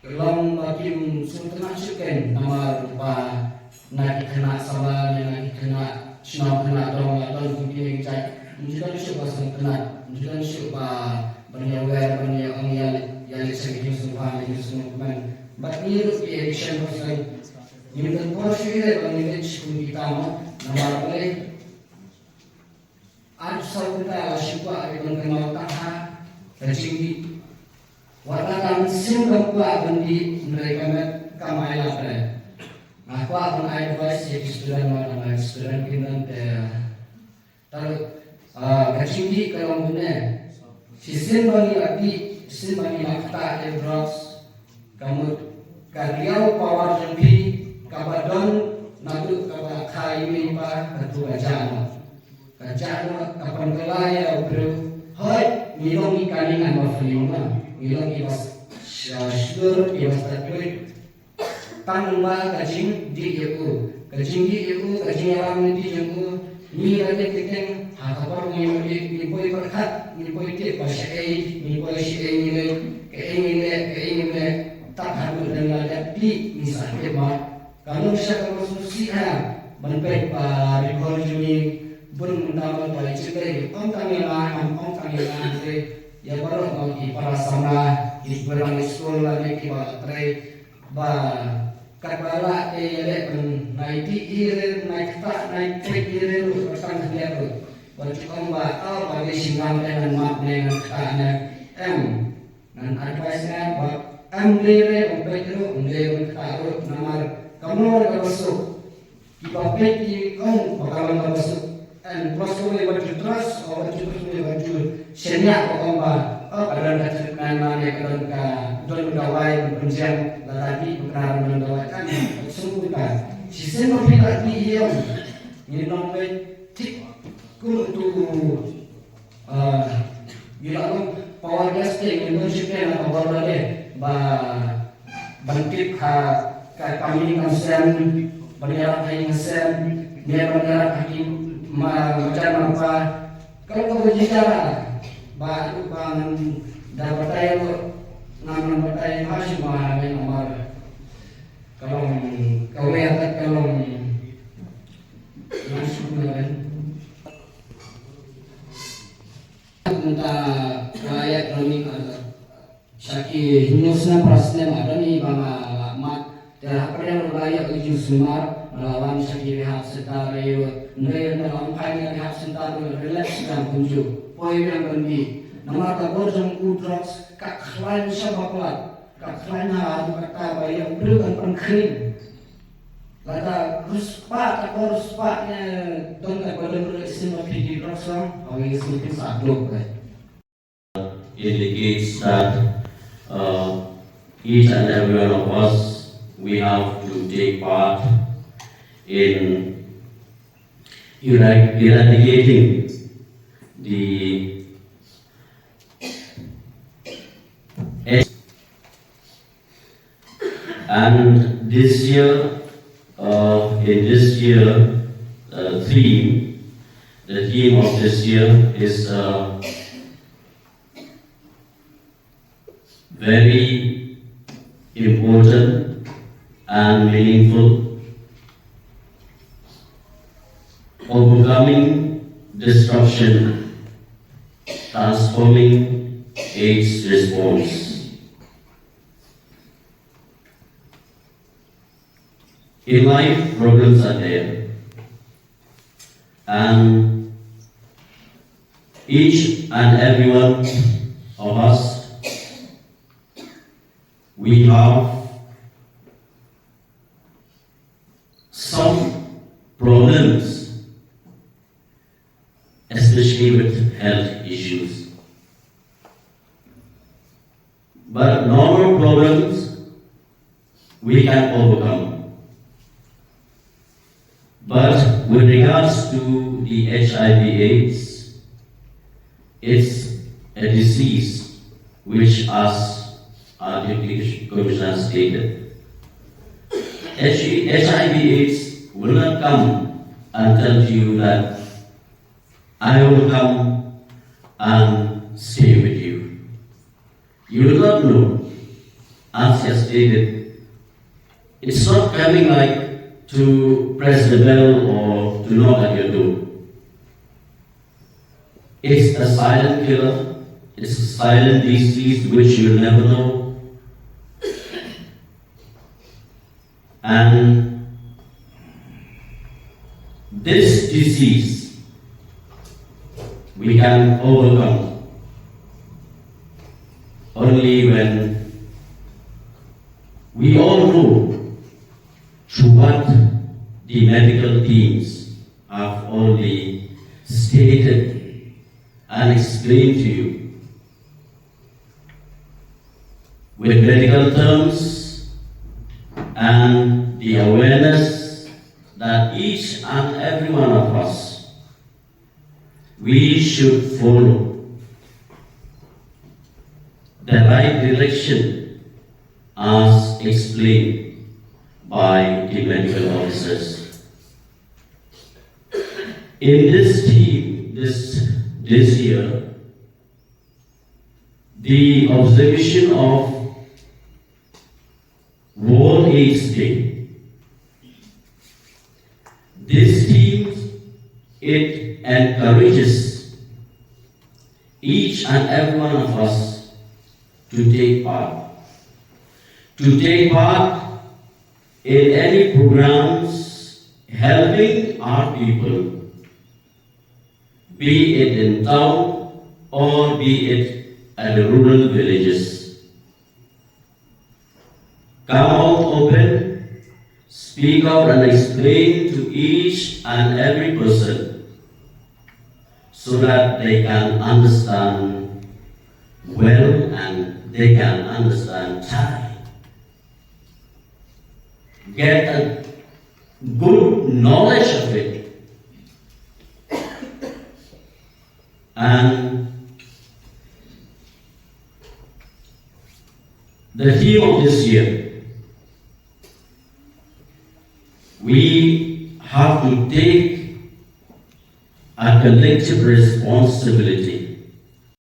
Long bakim suntena chicken nama rupa nak kena sama nak kena senang kena dong atau mungkin cai juga syukur kena juga syukur bernyawa orang yang segitu semua yang semua but ini rupi action pasal ini kan porsi dia bagi kita nama boleh ada satu kita syukur dengan kenal taha terjadi warna kami semua kuat bendi mereka kamai lapar. Aku akan advice jadi student mana student kita tahu kecil kalau mana sistem bagi makta drugs kamu kaliau power jampi kabadon nabu kabakai mimpa ketua jana kapan kelaya bro hoi minum ikan dengan bafilma Ilang ibas syur ibas takut tangma kajing di ibu kajing alam di jengku ni ada kita hakapar ni boy berkat ni boy tip pasal ni boy si ini tak harus dan ada di misalnya mak kalau saya konstruksi bentuk rekor ini bernama baik sekali om tangilan ya baru mau di parasana di berang sekolah lagi baterai ba kabala naik ire lu petang dia lu bercakap bagi singgah dengan mak dengan kana dan advice-nya lere itu taruh nama kamu harus masuk kita pergi bakalan masuk and plus what you trust or what you senya komba pada kecemasan mana kalau don gawai berjam tadi bukan mendawai kan sungguhkan sistem kita ini nomor tik kudu bilang power casting membershipnya atau power lagi bangkit kami konsen berjarak konsen dia berjarak macam apa kalau kau berbicara baru bang dapat tahu nama tahu masih mahal nomor kalau kau lihat kalau masuk kan tentang ayat ini Syaki nyusna prasnya ada nih bang mat dah pernah berlayar ke Jusmar melawan Syaki lihat setara dalam kain lihat setara relax dan kunjung poin yang bendi nama kabur jam drugs kak lain siapa pelat kak lain hal kata bayang berikan pengkrim lada ruspa tak ruspanya don tak boleh beristimewah di drugs orang awalnya sedikit saduk indicates that each and every one of us we have to take part in eradicating the and this year in this year theme, the theme of this year is very important and meaningful, overcoming disruption, transforming AIDS response. In life, problems are there, and each and every one of us, we have some problems, especially with health issues. But normal problems we can overcome. But with regards to the HIV/AIDS, it's a disease which, as our Deputy Commissioner stated, HIV/AIDS will not come and tell you that I will come and stay with you. You will not know. as he has stated, it's not coming like to press the bell or to knock at your door. It's a silent killer. It's a silent disease which you'll never know. And this disease we can overcome only when we all know through what the medical teams have already stated and explained to you. With medical terms and the awareness that each and every one of us, we should follow the right direction as explained by the medical officers. In this team, this year, the observation of World AIDS Day, this team, it encourages each and every one of us to take part. To take part in any programs helping our people, be it in town or be it at the rural villages. Come out open, speak out and explain to each and every person so that they can understand well and they can understand Thai. Get a good knowledge of it. And the theme of this year, we have to take a collective responsibility